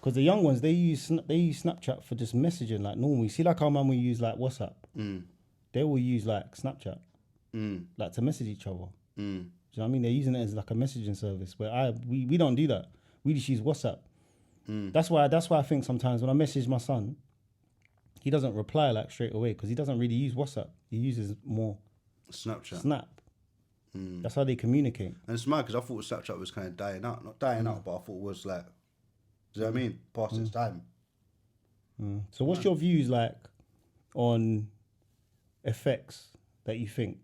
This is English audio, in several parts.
Because the young ones, they use Snapchat for just messaging like normal. You see, like our man we use like WhatsApp. They will use like Snapchat, like to message each other. Do you know what I mean? They're using it as like a messaging service. Where we don't do that. We just use WhatsApp. That's why I think sometimes when I message my son, he doesn't reply like straight away because he doesn't really use WhatsApp. He uses more Snap. That's how they communicate. And it's mad because I thought Snapchat was kind of dying out. Not dying out, but I thought it was like, do you know what I mean? Past its time. So what's your views like on effects that you think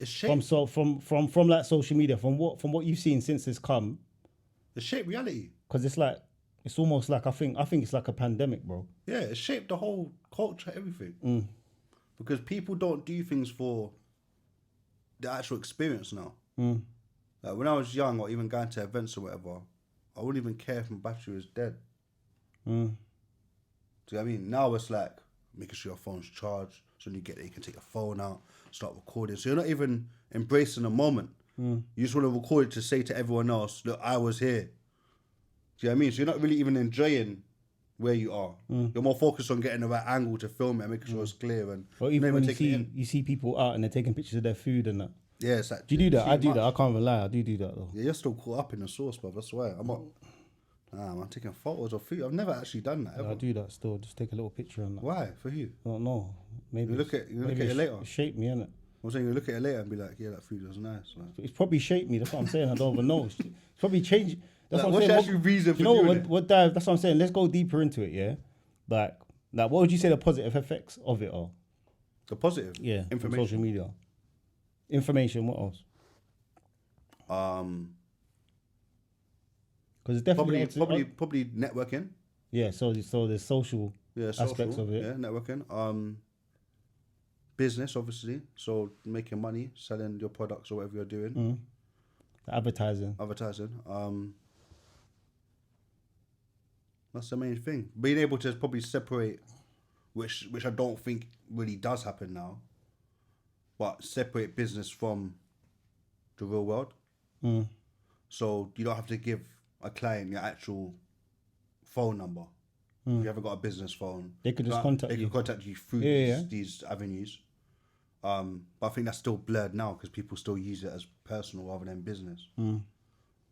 It's shaped. from like social media, from what you've seen since it's come? It's shaped reality. Because it's almost like I think it's like a pandemic, bro. Yeah, it shaped the whole culture, everything. Because people don't do things for the actual experience now. Like when I was young, or even going to events or whatever, I wouldn't even care if my battery was dead. Do you know what I mean? Now it's like making sure your phone's charged, so when you get there, you can take your phone out, start recording. So you're not even embracing the moment. You just want to record it to say to everyone else, look, I was here. Do you know what I mean? So you're not really even enjoying where you are. You're more focused on getting the right angle to film it and making sure it's clear. And Or even when you see people out and they're taking pictures of their food and that. Yeah, it's like, Do you do that? I do that. I can't even lie. I do that though. Yeah, you're still caught up in the sauce, bruv. That's why I'm not. I'm taking photos of food. I've never actually done that ever. I do that still. Just take a little picture and that. Why? For you? I don't know. Maybe You look at it later. It shaped me, innit? I'm saying you look at it later and be like, yeah, that food was nice. Like, It's probably shaped me. That's what I'm saying. I don't even know. It's probably changed. That's like, what I'm what's saying. the actual reason for you know doing it? what dive? That's what I'm saying. Let's go deeper into it. Yeah, like what would you say the positive effects of it are? The positive. Yeah, from Information. social media. Information. What else? Because it's definitely Probably networking. Yeah, so there's social aspects of it. Yeah, networking. Business, obviously. So making money, selling your products or whatever you're doing. Advertising. That's the main thing. Being able to probably separate, which I don't think really does happen now, but separate business from the real world. So you don't have to give a client your actual phone number. If you haven't got a business phone, They could just contact you. They can contact you through these avenues. But I think that's still blurred now because people still use it as personal rather than business. So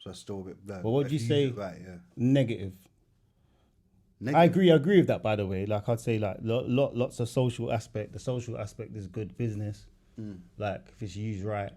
that's still a bit blurred. But what would you say? Right, yeah. Negative. I agree with that, by the way. Like I'd say like lots of social aspect. The social aspect is good business. Like if it's used right. Do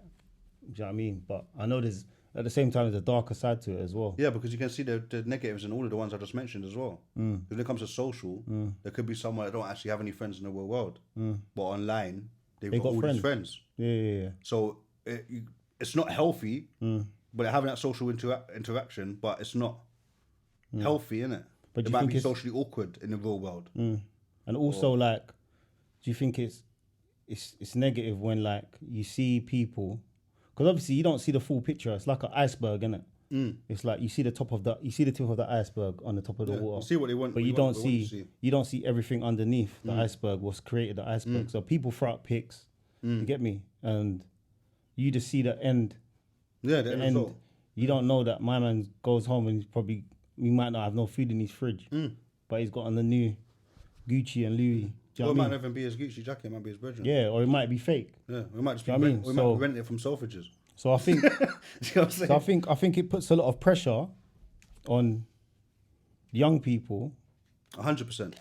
you know what I mean? But I know there's at the same time there's a darker side to it as well. Yeah, because you can see the negatives in all of the ones I just mentioned as well. When it comes to social, there could be someone that don't actually have any friends in the real world, but online they've got all these friends. Yeah. So it's not healthy, but they're having that social interaction, but it's not healthy, innit? But it might be socially awkward in the real world. And also, like, do you think it's negative when like you see people? Because obviously you don't see the full picture. It's like an iceberg, innit? It's like you see the tip of the iceberg on the top of the water. You see what they want, but you don't see everything underneath the iceberg. What's created the iceberg? So people throw out pics. You get me? And you just see the end. Yeah, the end result. You don't know that my man goes home and he might not have no food in his fridge, but he's got on the new Gucci and Louis. Or it might not even be his Gucci jacket, it might be his brethren. Yeah, or it might be fake. Yeah, we might just be we might rent it from Selfridges. So I think, I think it puts a lot of pressure on young people. 100%.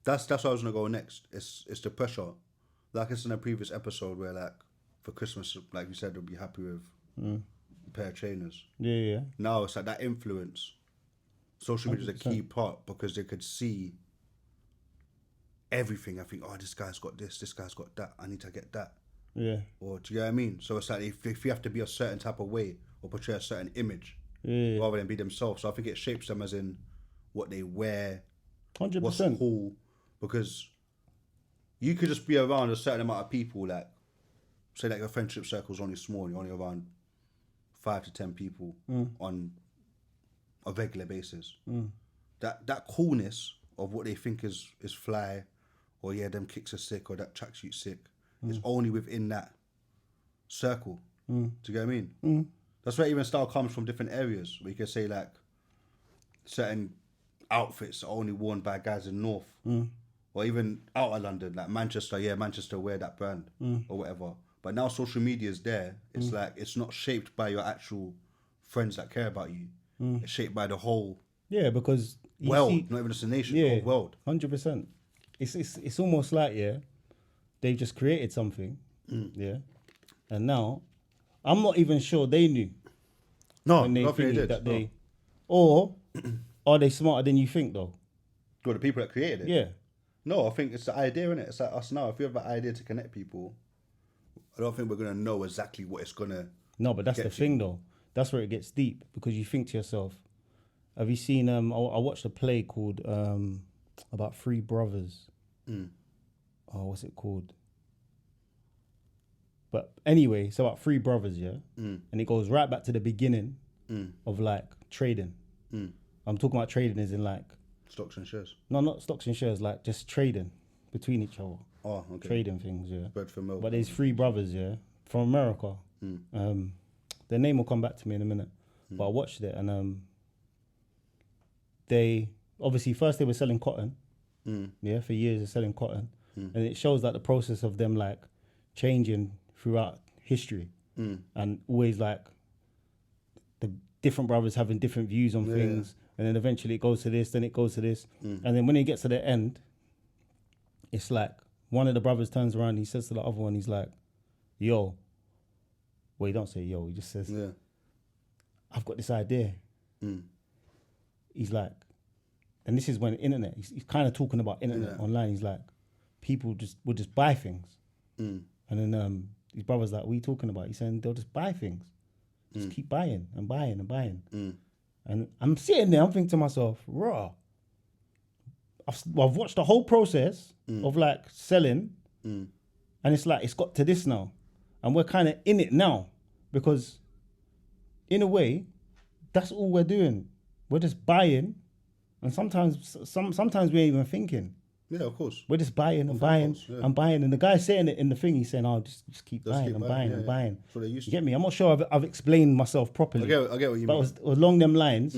That's where I was gonna go next. It's the pressure. Like it's in a previous episode where like for Christmas, like you said, they'll be happy with a pair of trainers. Yeah. Now it's like that influence. Social media is a key part because they could see everything. I think, oh, this guy's got this guy's got that. I need to get that. Yeah. Or do you know what I mean? So it's like if you have to be a certain type of way or portray a certain image rather than be themselves. So I think it shapes them as in what they wear, 100%. what's cool. Because you could just be around a certain amount of people, like say like your friendship circle's only small, you're only around 5 to 10 people on a regular basis. That coolness of what they think is fly, or them kicks are sick, or that tracksuit sick, is only within that circle. Do you get what I mean? That's where even style comes from different areas. Where you can say like certain outfits are only worn by guys in North, or even out of London, like Manchester. Yeah, Manchester wear that brand or whatever. But now social media is there. It's like it's not shaped by your actual friends that care about you. It's shaped by the whole Yeah, because you world, see, not even just a nation, yeah, the whole world. 100%. It's almost like, yeah, they've just created something, yeah, and now I'm not even sure they knew No, when they nothing they thinking did. that No. they, or are they smarter than you think though? Well, the people that created it. Yeah, No, I think it's the idea, innit? It's like us now. If we have an idea to connect people, I don't think we're gonna know exactly what it's gonna. no, but that's the Get you. thing though. That's where it gets deep because you think to yourself, have you seen? I watched a play called about three brothers. Oh, what's it called? But anyway, it's about three brothers, yeah, and it goes right back to the beginning of like trading. I'm talking about trading as in like Stocks and shares. no, not stocks and shares, like just trading between each other, Oh, okay. trading things, yeah. Bread for milk. But there's three brothers, yeah, from America. Their name will come back to me in a minute. But I watched it and they obviously first they were selling cotton, yeah, for years they're selling cotton, and it shows like the process of them like changing throughout history, and always like the different brothers having different views on things, and then eventually it goes to this, then it goes to this, and then when it gets to the end, it's like one of the brothers turns around, he says to the other one, he's like, "Yo," well, he don't say yo, he just says, Yeah. "I've got this idea." He's like, and this is when internet, he's kind of talking about internet online. He's like, people will just buy things. And then his brother's like, what are you talking about? He's saying they'll just buy things. Just keep buying and buying and buying. And I'm sitting there, I'm thinking to myself, raw. I've watched the whole process of like selling, and it's like, it's got to this now. And we're kind of in it now because in a way, that's all we're doing. We're just buying, and sometimes we ain't even thinking. Yeah, of course. We're just buying and buying and buying. And the guy saying it in the thing, he's saying, "Oh, just keep buying keep and buying, buying yeah, and yeah. buying." That's what they used You to. get me? I'm not sure I've explained myself properly. I get what you But mean. it was along them lines.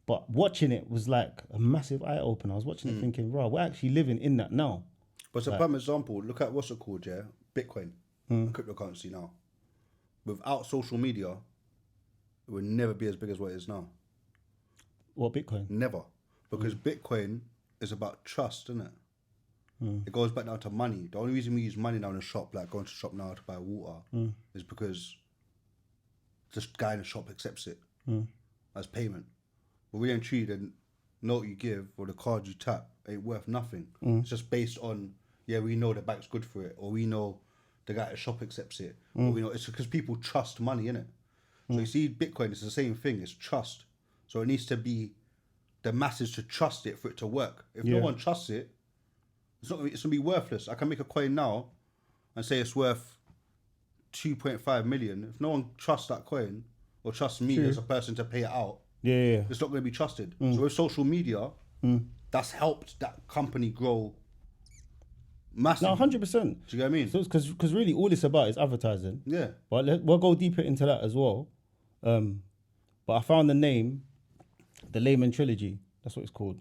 But watching it was like a massive eye opener. I was watching it thinking, "Right, we're actually living in that now." But it's a prime example. Look at what's it called, yeah? Bitcoin, cryptocurrency now. Without social media, it would never be as big as what it is now. What, Bitcoin? Never. Because Bitcoin is about trust, isn't it? It goes back down to money. The only reason we use money now in a shop, like going to the shop now to buy water, is because this guy in the shop accepts it as payment. But really and truly, the note you give or the card you tap ain't worth nothing. It's just based on, yeah, we know the bank's good for it, or we know the guy at the shop accepts it, or we know it's because people trust money, innit? So you see, Bitcoin is the same thing. It's trust. So it needs to be the masses to trust it for it to work. If no one trusts it, it's gonna be worthless. I can make a coin now and say it's worth 2.5 million. If no one trusts that coin or trusts me as a person to pay it out, Yeah. it's not going to be trusted. So with social media, that's helped that company grow massively. No, 100%. Do you get what I mean? So because really all it's about is advertising. Yeah. But we'll go deeper into that as well. But I found the name, the Layman Trilogy. That's what it's called.